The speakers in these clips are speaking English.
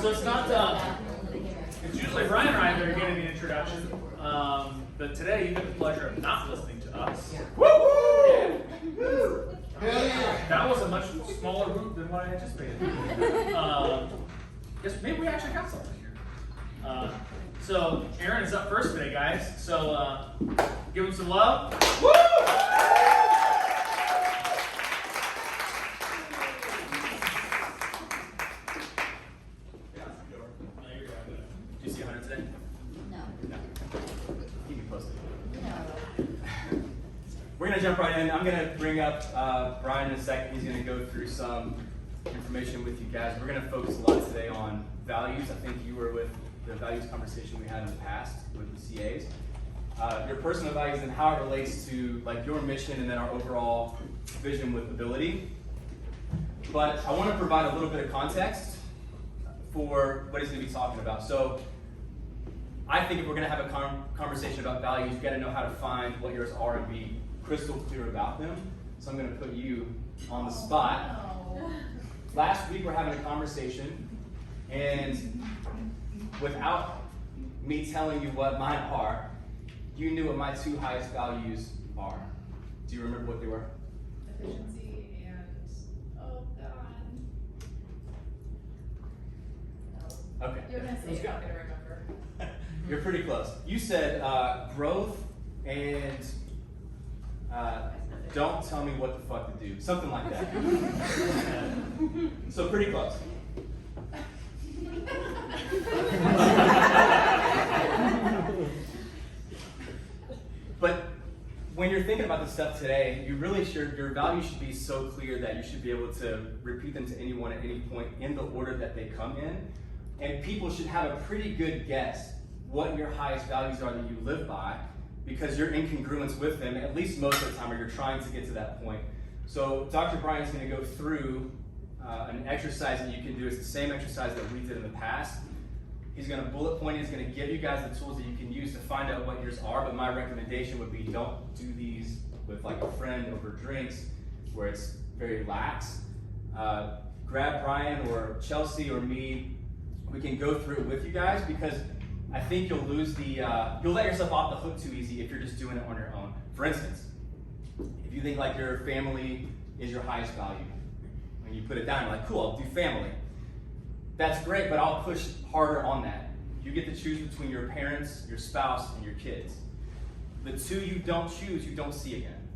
So it's not, it's usually Brian and I that are getting the introduction, but today you get the pleasure of not listening to us. Woo! Yeah. That was a much smaller group than what I anticipated. Guess maybe we actually got something here. So Aaron is up first today, guys. So give him some love. Woo! Did you see 100 today? No. Keep me posted. No. We're going to jump right in. I'm going to bring up Brian in a second. He's going to go through some information with you guys. We're going to focus a lot today on values. I think you were with the values conversation we had in the past with the CAs. Your personal values and how it relates to like your mission and then our overall vision with ability. But I want to provide a little bit of context for what he's going to be talking about. So I think if we're going to have a conversation about values, you've got to know how to find what yours are and be crystal clear about them. So I'm going to put you on the spot. Last week we're having a conversation, and without me telling you what mine are, you knew what my two highest values are. Do you remember what they were? Efficiency and, oh God. No. Okay. You're going to say Let's it, go. I'm going to remember. You're pretty close. You said growth and don't tell me what the fuck to do. Something like that. So pretty close. But when you're thinking about this stuff today, you really should, your values should be so clear that you should be able to repeat them to anyone at any point in the order that they come in. And people should have a pretty good guess what your highest values are that you live by, because you're in congruence with them, at least most of the time, or you're trying to get to that point. So Dr. Brian's going to go through an exercise that you can do. It's the same exercise that we did in the past. He's going to bullet point. He's going to give you guys the tools that you can use to find out what yours are, but my recommendation would be don't do these with like a friend over drinks where it's very lax. Grab Brian or Chelsea or me. We can go through it with you guys, because I think you'll lose the, you'll let yourself off the hook too easy if you're just doing it on your own. For instance, if you think like your family is your highest value, when you put it down, you're like, cool, I'll do family. That's great, but I'll push harder on that. You get to choose between your parents, your spouse, and your kids. The two you don't choose, you don't see again.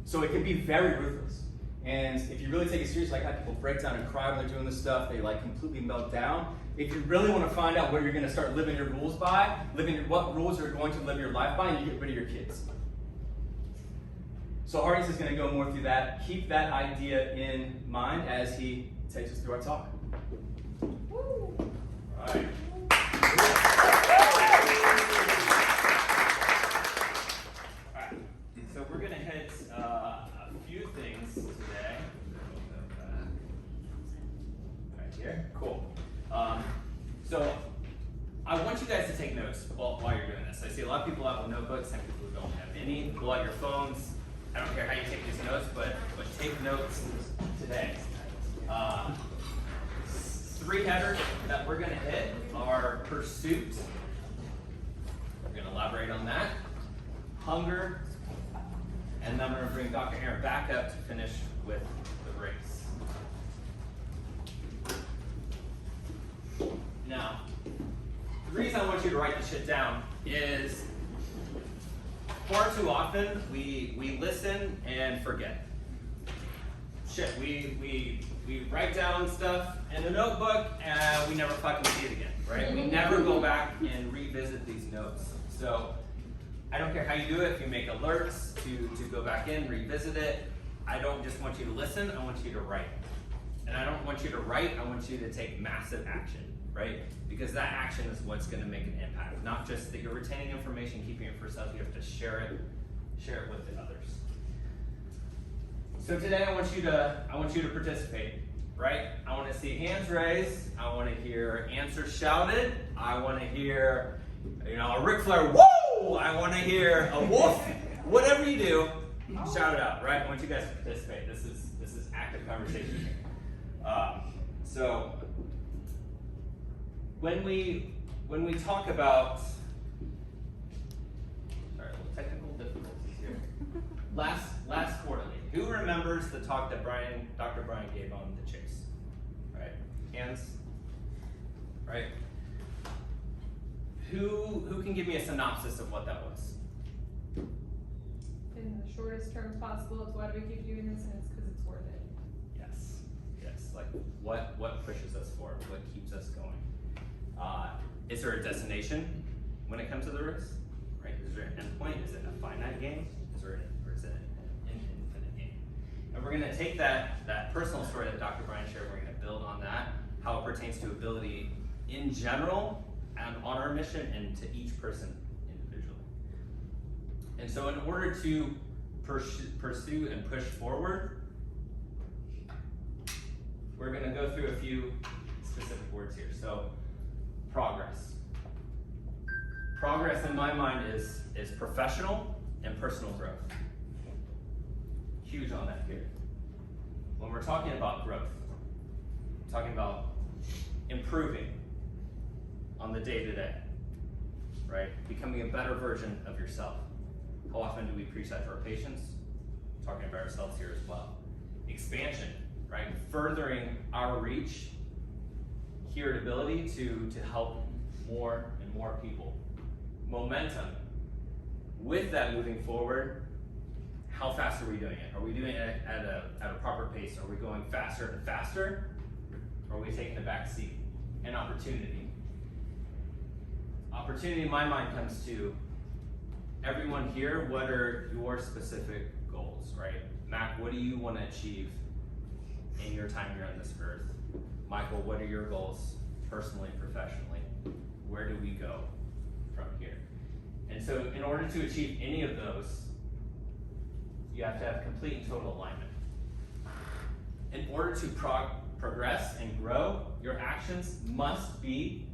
So it can be very ruthless. And if you really take it seriously, like how people break down and cry when they're doing this stuff, they like completely melt down. If you really want to find out where you're going to start living your rules by, what rules are going to live your life by, and you get rid of your kids. So Hardy's is going to go more through that. Keep that idea in mind as he takes us through our talk. All right. Alright, so we're going to hit a few things today. Right here, cool. So I want you guys to take notes while you're doing this. I see a lot of people out with notebooks, some people who don't have any. Pull out your phones. I don't care how you take these notes, but take notes today. 3 headers that we're going to hit are pursuit. We're going to elaborate on that. Hunger. And then I'm going to bring Dr. Aaron back up to finish with the race. Now, the reason I want you to write this shit down is far too often we listen and forget. Shit, we write down stuff in a notebook and we never fucking see it again, right? We never go back and revisit these notes. So I don't care how you do it, if you make alerts to go back in, revisit it. I don't just want you to listen, I want you to write. And I don't want you to write, I want you to take massive action, right? Because that action is what's gonna make an impact. Not just that you're retaining information, keeping it for yourself, you have to share it with the others. So today I want you to participate, right? I want to see hands raised. I want to hear answers shouted. I want to hear, a Ric Flair, whoa! I want to hear a woof. Whatever you do, shout it out, right? I want you guys to participate. This is active conversation here. So when we talk about, sorry, little technical difficulties here. Last quarterly, who remembers the talk that Dr. Brian gave on the chase? Right, hands. Right. Who can give me a synopsis of what that was? In the shortest terms possible, it's why do we keep doing this, and it's because it's worth it. Yes, yes. Like what pushes us forward? What keeps us going? Is there a destination when it comes to the race? Right? Is there an endpoint? Is it a finite game? Or is it an infinite game? And we're going to take that personal story that Dr. Brian shared. We're going to build on that, how it pertains to ability in general, and on our mission, and to each person individually. And so, in order to pursue and push forward, we're going to go through a few specific words here. So, progress. Progress, in my mind, is professional and personal growth. Huge on that here. When we're talking about growth, we're talking about improving on the day-to-day, right? Becoming a better version of yourself. How often do we preach that to our patients? Talking about ourselves here as well. Expansion, right? Furthering our reach, heritability to help more and more people. Momentum. With that moving forward, how fast are we doing it? Are we doing it at a proper pace? Are we going faster and faster? Or are we taking the back seat? And opportunity. Opportunity in my mind comes to everyone here, what are your specific goals, right? Mac, what do you want to achieve in your time here on this earth? Michael, what are your goals personally and professionally? Where do we go from here? And so in order to achieve any of those, you have to have complete and total alignment. In order to progress and grow, your actions must be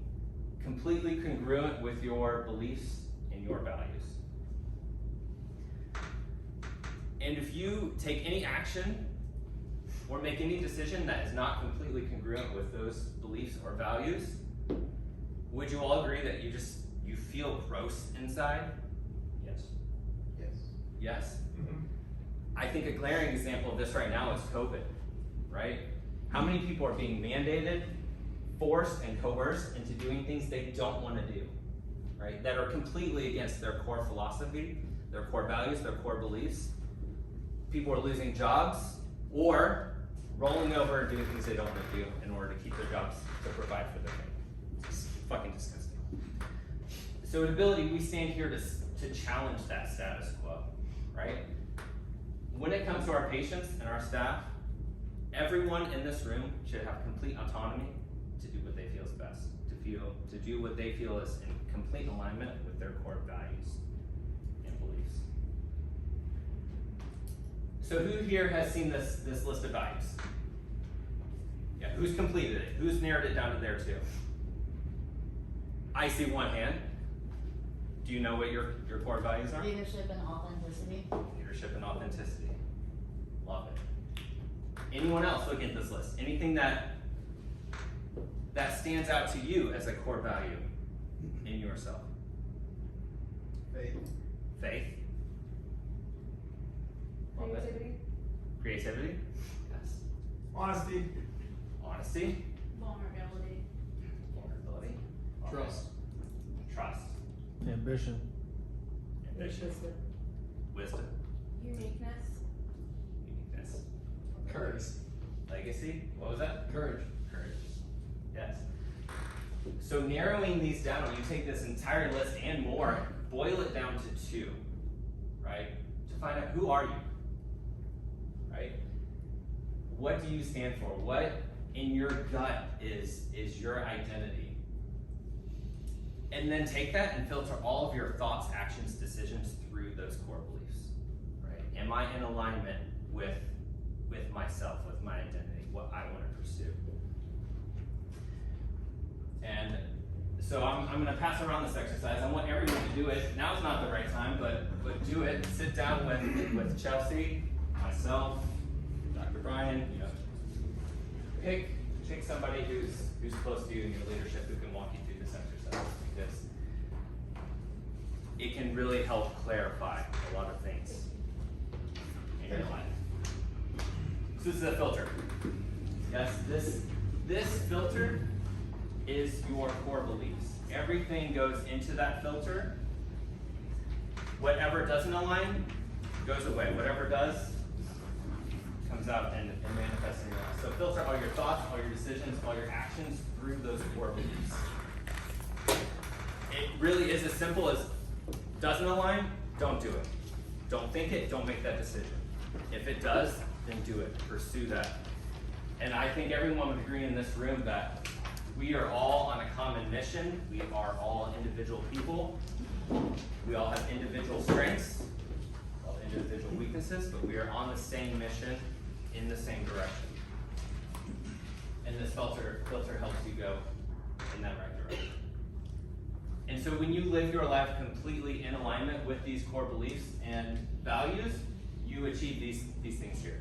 completely congruent with your beliefs and your values. And if you take any action or make any decision that is not completely congruent with those beliefs or values, would you all agree that you feel gross inside? Yes. Yes. Yes? I think a glaring example of this right now is COVID, right? How many people are being mandated, forced, and coerced into doing things they don't want to do, right? That are completely against their core philosophy, their core values, their core beliefs. People are losing jobs or rolling over and doing things they don't want to do in order to keep their jobs to provide for their family. It's fucking disgusting. So at Ability, we stand here to challenge that status quo, right? When it comes to our patients and our staff, everyone in this room should have complete autonomy to do what they feel is best, to do what they feel is in complete alignment with their core values and beliefs. So who here has seen this list of values? Yeah, who's completed it? Who's narrowed it down to there too? I see one hand. Do you know what your core values are? Leadership and authenticity. Leadership and authenticity. Love it. Anyone else looking at this list? Anything that stands out to you as a core value in yourself? Faith. Faith? Love it. Creativity. Creativity? Yes. Honesty. Honesty? Vulnerability. Vulnerability? Love it. Trust. Trust. Ambition. Ambition. Wisdom. Uniqueness. Uniqueness. Courage. Legacy? What was that? Courage. Courage. Yes. So narrowing these down, you take this entire list and more, boil it down to two, right? To find out who are you, right? What do you stand for? What in your gut is your identity? And then take that and filter all of your thoughts, actions, decisions through those core beliefs, right? Am I in alignment with myself, with my identity, what I want to pursue? And so I'm going to pass around this exercise. I want everyone to do it. Now's not the right time, but do it. Sit down with Chelsea, myself, Dr. Brian. You know, pick pick somebody who's close to you in your leadership who can walk you through this exercise, because it can really help clarify a lot of things in your life. So this is a filter. Yes, this filter is your core beliefs. Everything goes into that filter. Whatever doesn't align goes away. Whatever does comes out and manifests in your life. So filter all your thoughts, all your decisions, all your actions through those core beliefs. It really is as simple as doesn't align, don't do it. Don't think it, don't make that decision. If it does, then do it. Pursue that. And I think everyone would agree in this room that we are all on a common mission. We are all individual people. We all have individual strengths, all individual weaknesses, but we are on the same mission in the same direction. And this filter helps you go in that right direction. And so when you live your life completely in alignment with these core beliefs and values, you achieve these things here,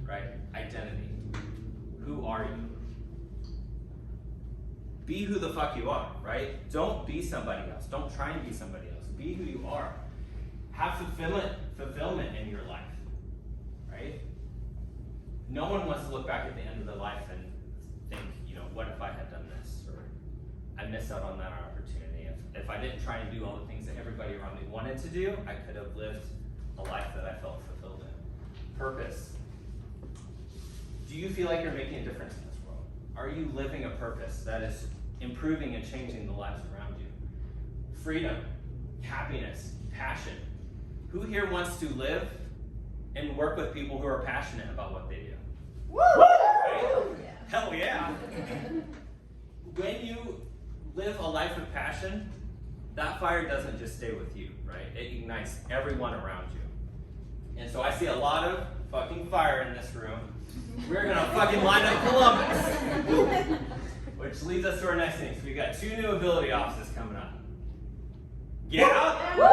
right? Identity. Who are you? Be who the fuck you are, right? Don't be somebody else. Don't try and be somebody else. Be who you are. Have fulfillment in your life, right? No one wants to look back at the end of their life and think, what if I had done this? Or I missed out on that opportunity. If I didn't try and do all the things that everybody around me wanted to do, I could have lived a life that I felt fulfilled in. Purpose. Do you feel like you're making a difference in this world? Are you living a purpose that is improving and changing the lives around you? Freedom, happiness, passion. Who here wants to live and work with people who are passionate about what they do? Woo! Right? Yeah. Hell yeah! When you live a life of passion, that fire doesn't just stay with you, right? It ignites everyone around you. And so I see a lot of fucking fire in this room. We're gonna fucking line up Columbus. Which leads us to our next thing. So we got 2 new ability offices coming up. Yeah? Dr.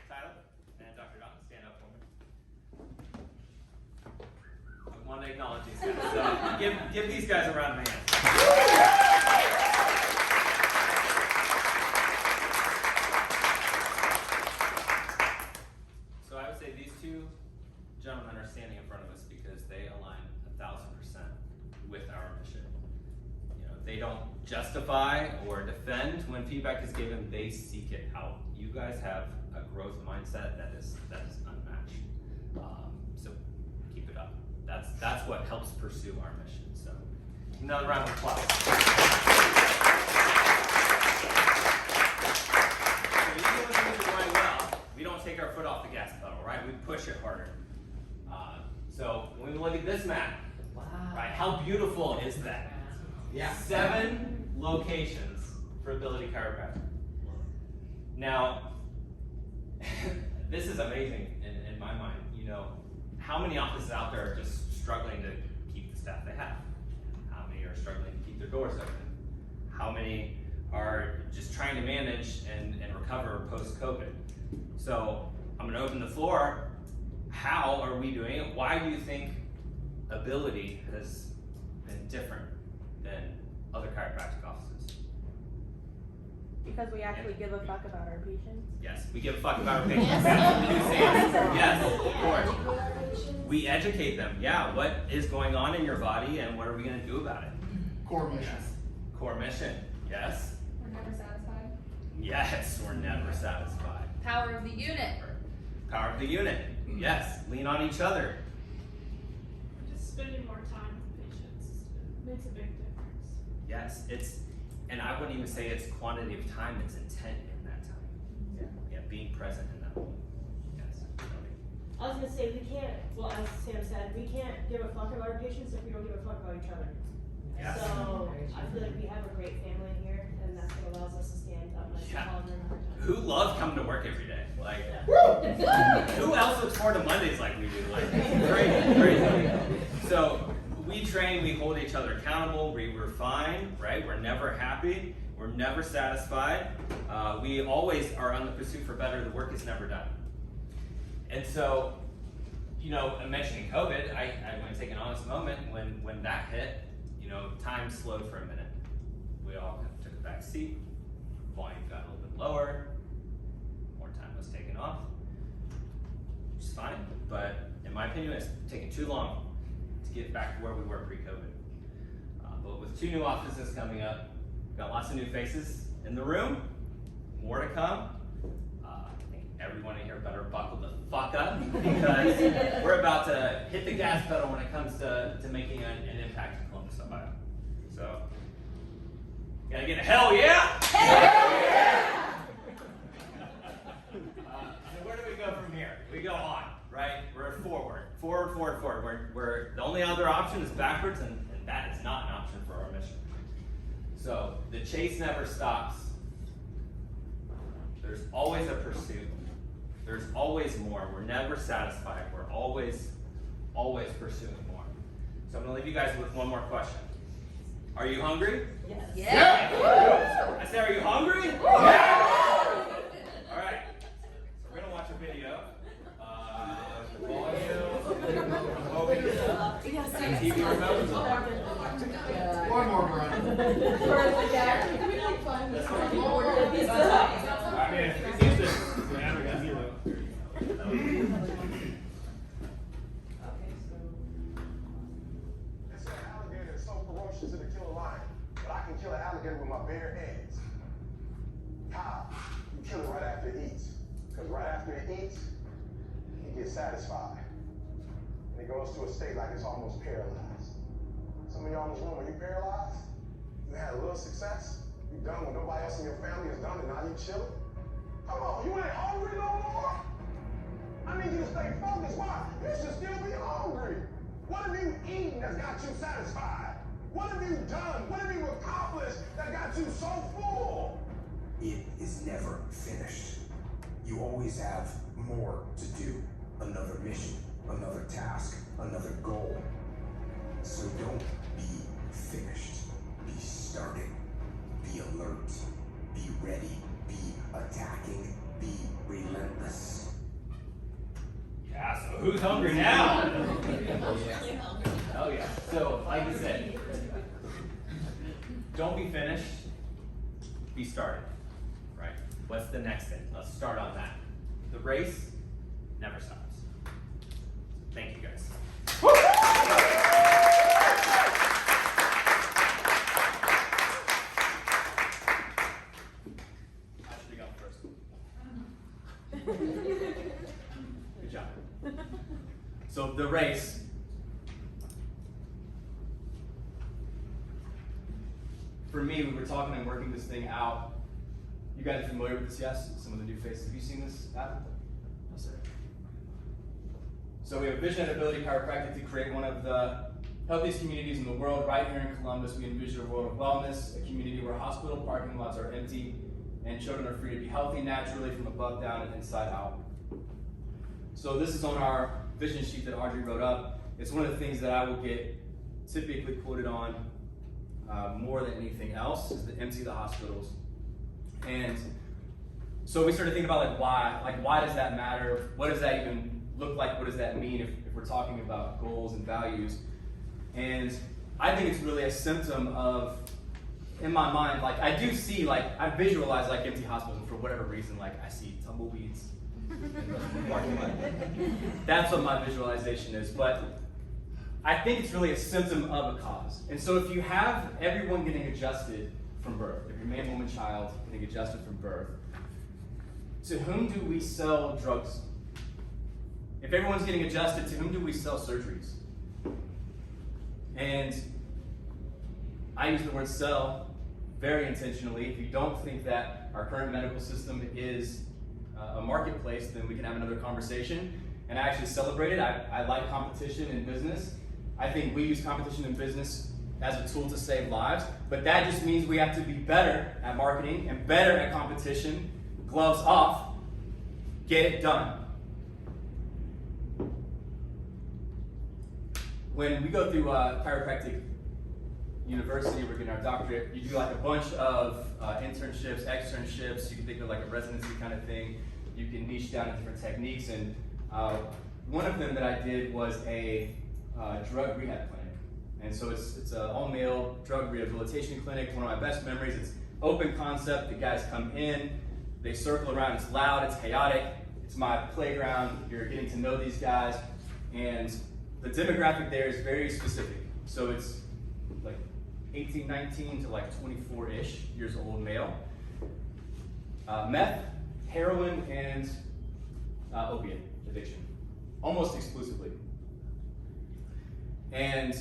Tyler and Dr. Don, stand up for me. I want to acknowledge these guys. So give these guys a round of hands. So I would say these 2 gentlemen are standing in front of us because they align 1,000% with our mission. They don't justify or defend when feedback is given, they seek it out. You guys have a growth mindset that is unmatched. So keep it up. That's what helps pursue our mission. So another round of applause. So even when things are going well, we don't take our foot off the gas pedal, right? We push it harder. So when we look at this map, right? How beautiful is that? Yeah. 7 locations for Ability Chiropractic. Now, this is amazing in my mind. How many offices out there are just struggling to keep the staff they have? How many are struggling to keep their doors open? How many are just trying to manage and recover post-COVID? So I'm gonna open the floor. How are we doing it? Why do you think Ability has been different than other chiropractic offices? Because we actually give a fuck about our patients. Yes, we give a fuck about our patients. Yes, of course. We educate them. Yeah, what is going on in your body and what are we going to do about it? Core mission. Yes. Core mission. Yes. We're never satisfied. Yes, we're never satisfied. Power of the unit. Power of the unit. Yes, lean on each other. Just spending more time with patients makes a big difference. Yes, and I wouldn't even say it's quantity of time, it's intent in that time. Yeah, being present in that moment. Yes. I was gonna say, we can't, well, as Sam said, we can't give a fuck about our patients if we don't give a fuck about each other. Yes. So, I feel like we have a great family here, and that's what allows us to stand up and Yeah. call them a hard time. Who loves coming to work every day? Like, Yeah. who else looks forward to Mondays like we do? Like, crazy. So, we train, we hold each other accountable, we refine, right? We're never happy, we're never satisfied. We always are on the pursuit for better, the work is never done. And so, you know, mentioning COVID, I want to take an honest moment when that hit, you know, time slowed for a minute. We all kind of took a back seat, volume got a little bit lower, more time was taken off, which is fine, but in my opinion, it's taken too long to get back to where we were pre-COVID. But with 2 new offices coming up, we've got lots of new faces in the room, more to come. I think everyone in here better buckle the fuck up because we're about to hit the gas pedal when it comes to making an impact in Columbus, Ohio. So, gotta get a hell yeah! So where do we go from here? We go on, right? We're forward. We're the only other option is backwards, and that is not an option for our mission. So the chase never stops. There's always a pursuit. There's always more. We're never satisfied. We're always pursuing more. So I'm gonna leave you guys with one more question. Are you hungry? Yes. Yeah. I said, are you hungry? Yeah. All right. So we're gonna watch a video. TV remote. One more, Brian. I mean, it's just They say an alligator is so ferocious it'll kill a lion, but I can kill an alligator with my bare hands. How? You kill it right after it eats. Because right after it eats, he gets satisfied. And it goes to a state like it's almost paralyzed. Some of y'all in this room, are you paralyzed? You had a little success? You done when nobody else in your family is done and now you chilling? Come on, you ain't hungry no more? I need you to stay focused. Why? You should still be hungry. What have you eaten that's got you satisfied? What have you done? What have you accomplished that got you so full? It is never finished. You always have more to do. Another mission, another task, another goal. So don't be finished. Be starting. Be alert. Be ready. Be attacking. Be relentless. Yeah, so who's hungry now? Oh yeah. So, like you said, don't be finished, be started, right? What's the next thing? Let's start on that. The race never stops. Thank you guys. I should have gone first. Good job. So the race. For me, we were talking and working this thing out. You guys are familiar with this, yes? Some of the new faces. Have you seen this app? No, sir. So we have Vision and Ability Chiropractic to create one of the healthiest communities in the world. Right here in Columbus, we envision a world of wellness, a community where hospital parking lots are empty and children are free to be healthy naturally from above down and inside out. So this is on our vision sheet that Audrey wrote up. It's one of the things that I will get typically quoted on more than anything else is to empty the hospitals. And so we started thinking about why does that matter? What does that even look like? What does that mean if we're talking about goals and values? And I think it's really a symptom of, in my mind, like I do see, like I visualize like empty hospitals for whatever reason, like I see tumbleweeds in the parking lot. That's what my visualization is. But I think it's really a symptom of a cause. And so if you have everyone getting adjusted from birth, if you're man, woman, child getting adjusted from birth, to whom do we sell drugs? If everyone's getting adjusted, to whom do we sell surgeries? And I use the word sell very intentionally. If you don't think that our current medical system is a marketplace, then we can have another conversation. And I actually celebrate it. I like competition in business. I think we use competition in business as a tool to save lives, but that just means we have to be better at marketing and better at competition. Gloves off, get it done. When we go through chiropractic university, we're getting our doctorate, you do like a bunch of internships, externships. You can think of like a residency kind of thing. You can niche down in different techniques, and one of them that I did was a drug rehab clinic. And so it's an all-male drug rehabilitation clinic. One of my best memories. It's open concept. The guys come in, they circle around. It's loud, it's chaotic. It's my playground. You're getting to know these guys. And the demographic there is very specific. So it's like 18, 19 to like 24-ish years old male. Meth, heroin, and opiate addiction, almost exclusively. And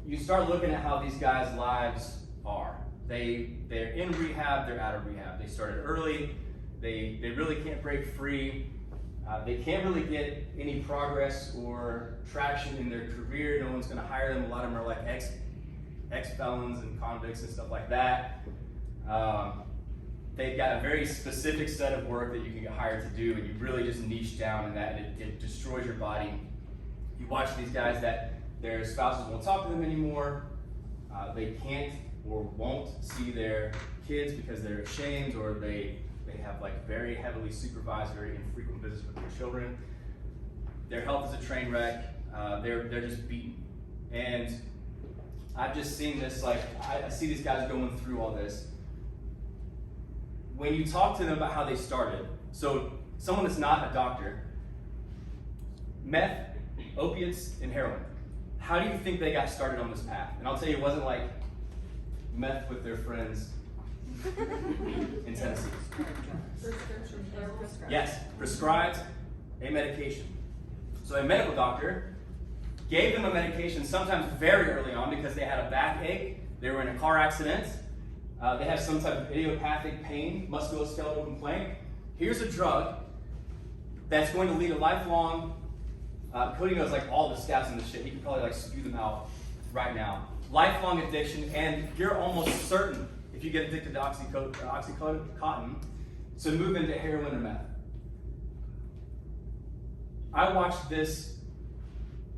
you start looking at how these guys' lives are. They're in rehab, they're out of rehab. They started early, they really can't break free. They can't really get any progress or traction in their career. No one's gonna hire them. A lot of them are like ex-felons and convicts and stuff like that. They've got a very specific set of work that you can get hired to do, and you really just niche down in that, and it destroys your body. You watch these guys that their spouses won't talk to them anymore. They can't or won't see their kids because they're ashamed, or they have like very heavily supervised, very infrequent visits with their children. Their health is a train wreck. They're just beaten. And I've just seen this, like, I see these guys going through all this. When you talk to them about how they started, so someone that's not a doctor, meth, opiates, and heroin, how do you think they got started on this path? And I'll tell you, it wasn't like meth with their friends in Tennessee. Yes, prescribed a medication. So a medical doctor gave them a medication sometimes very early on because they had a backache, they were in a car accident, they have some type of idiopathic pain, musculoskeletal complaint. Here's a drug that's going to lead a lifelong, Cody knows like all the stats and the shit, he can probably like spew them out right now. Lifelong addiction, and you're almost certain, if you get addicted to Oxycontin, to move into heroin or meth. I watched this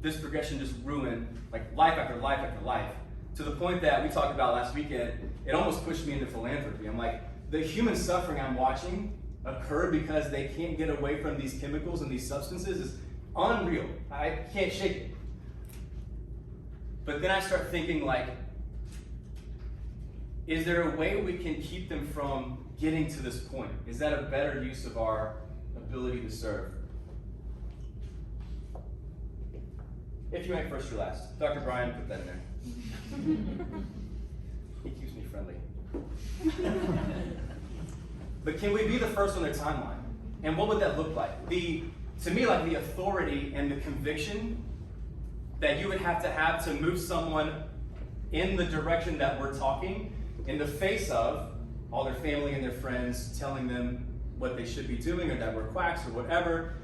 progression just ruin like life after life after life, to the point that we talked about last weekend, it almost pushed me into philanthropy. I'm like, the human suffering I'm watching occur because they can't get away from these chemicals and these substances is unreal. I can't shake it. But then I start thinking, like, is there a way we can keep them from getting to this point? Is that a better use of our ability to serve? If you ain't first, you're last. Dr. Brian, put that in there. He keeps me friendly. But can we be the first on their timeline? And what would that look like? To me, like the authority and the conviction that you would have to move someone in the direction that we're talking, in the face of all their family and their friends telling them what they should be doing, or that we're quacks or whatever.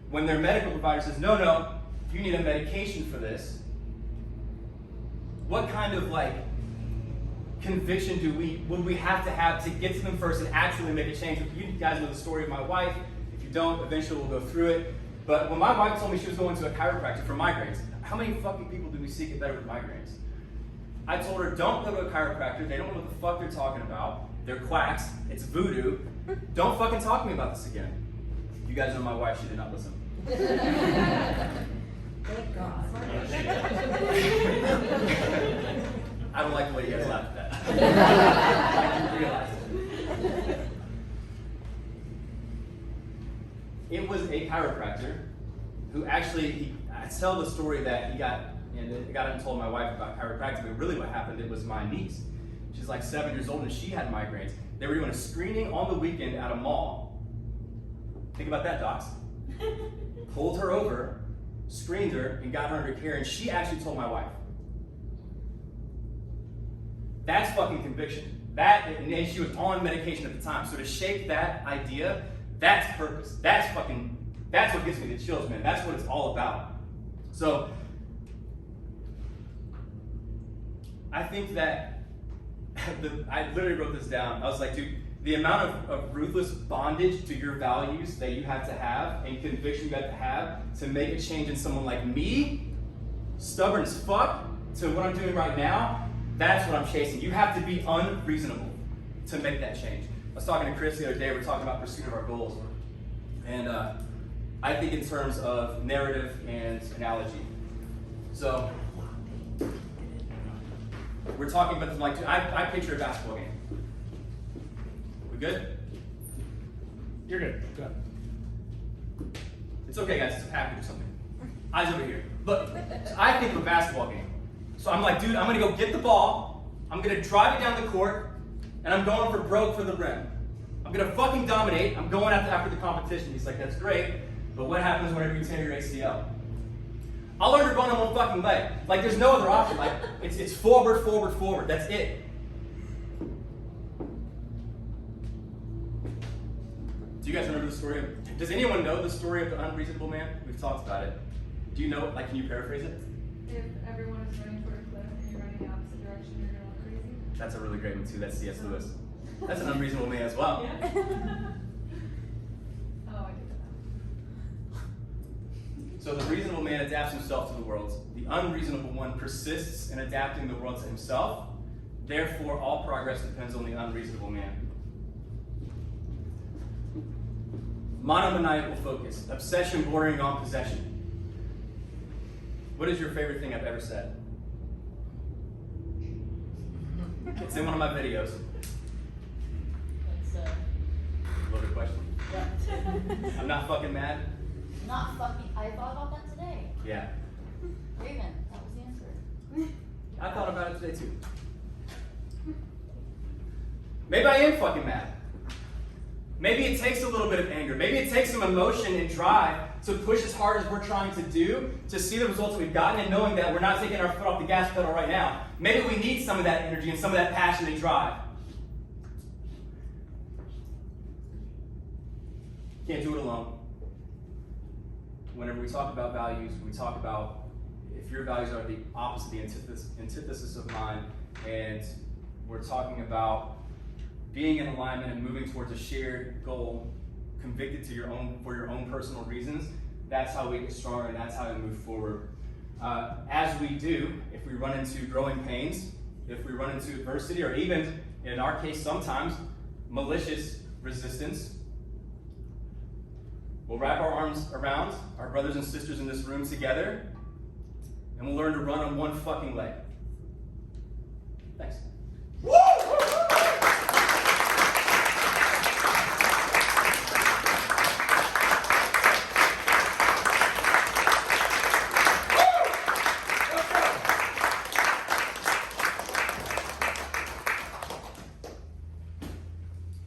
When their medical provider says, no, you need a medication for this, what kind of like conviction would we have to get to them first and actually make a change? You guys know the story of my wife. If you don't, eventually we'll go through it. But when my wife told me she was going to a chiropractor for migraines, how many fucking people do we see get better with migraines? I told her, don't go to a chiropractor. They don't know what the fuck they're talking about. They're quacks. It's voodoo. Don't fucking talk to me about this again. You guys know my wife. She did not listen. Thank God. I don't like the way you guys laughed at that. I realize it. It was a chiropractor who actually, I tell the story that he got and told my wife about chiropractic, but really what happened, it was my niece. She's like 7 years old and she had migraines. They were doing a screening on the weekend at a mall. Think about that, docs. Pulled her over, screened her, and got her under care, and she actually told my wife. That's fucking conviction. And she was on medication at the time. So to shape that idea, that's purpose. That's what gives me the chills, man. That's what it's all about. So I think that I literally wrote this down. I was like, dude, the amount of ruthless bondage to your values that you have to have and conviction you have to make a change in someone like me, stubborn as fuck, to what I'm doing right now, that's what I'm chasing. You have to be unreasonable to make that change. I was talking to Chris the other day, we were talking about pursuit of our goals. And I think in terms of narrative and analogy. So, we're talking about, like, I picture a basketball game. We good? You're good. Go ahead. It's okay, guys, it's a package or something. Eyes over here. Look, so I think of a basketball game. So I'm like, dude, I'm gonna go get the ball, I'm gonna drive it down the court, and I'm going for broke for the rim. I'm gonna fucking dominate, I'm going after the competition. He's like, that's great, but what happens whenever you tear your ACL? I'll learn to run on one fucking leg. Like, there's no other option. Like, it's forward, forward, forward. That's it. Do you guys remember the story of, does anyone know the story of the unreasonable man? We've talked about it. Do you know, like, can you paraphrase it? If everyone is running toward a cliff and you're running the opposite direction, you're gonna look crazy. That's a really great one too, that's C.S. Lewis. That's an unreasonable man as well. Yeah. Oh, I did that. So the reasonable man adapts himself to the world. The unreasonable one persists in adapting the world to himself. Therefore, all progress depends on the unreasonable man. Monomaniacal focus, obsession bordering on possession. What is your favorite thing I've ever said? It's in one of my videos. It's, Loaded question. yeah. I'm not fucking mad. Not fucking, I thought about that today. Yeah. Raven, that was the answer. I thought about it today too. Maybe I am fucking mad. Maybe it takes a little bit of anger. Maybe it takes some emotion and drive to push as hard as we're trying to do to see the results that we've gotten, and knowing that we're not taking our foot off the gas pedal right now. Maybe we need some of that energy and some of that passion and drive. Can't do it alone. Whenever we talk about values, we talk about if your values are the opposite, the antithesis of mine, and we're talking about being in alignment and moving towards a shared goal, convicted to for your own personal reasons, that's how we get stronger and that's how we move forward. As we do, if we run into growing pains, if we run into adversity, or even, in our case sometimes, malicious resistance, we'll wrap our arms around our brothers and sisters in this room together, and we'll learn to run on one fucking leg. Thanks.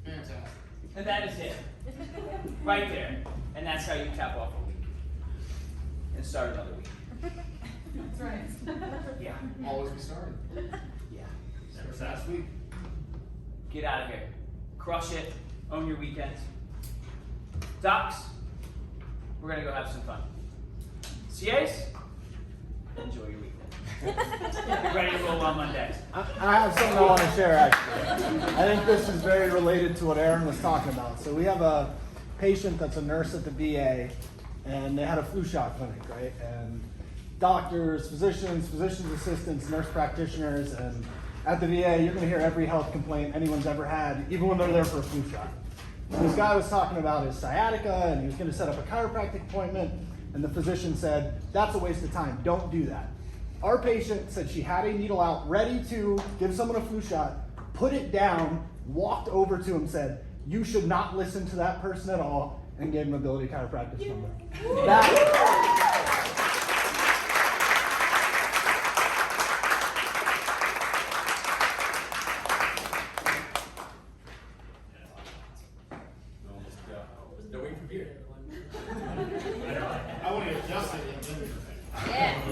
Fantastic. And that is it. Right there. And that's how you cap off a week. And start another week. That's right. Yeah. Always be starting. Yeah. Never last week. Get out of here. Crush it. Own your weekends. Docs, we're gonna go have some fun. CAs, enjoy your weekend. Get ready to roll on Monday. I have something I want to share, actually. I think this is very related to what Aaron was talking about. So we have a patient that's a nurse at the VA, and they had a flu shot clinic, right? And doctors, physicians, physician's assistants, nurse practitioners, and at the VA, you're going to hear every health complaint anyone's ever had, even when they're there for a flu shot. And this guy was talking about his sciatica, and he was going to set up a chiropractic appointment, and the physician said, that's a waste of time, don't do that. Our patient said she had a needle out, ready to give someone a flu shot, put it down, walked over to him, said, you should not listen to that person at all, and gave him Ability Chiropractic number. They're waiting for beer. I want to adjust it. Yeah.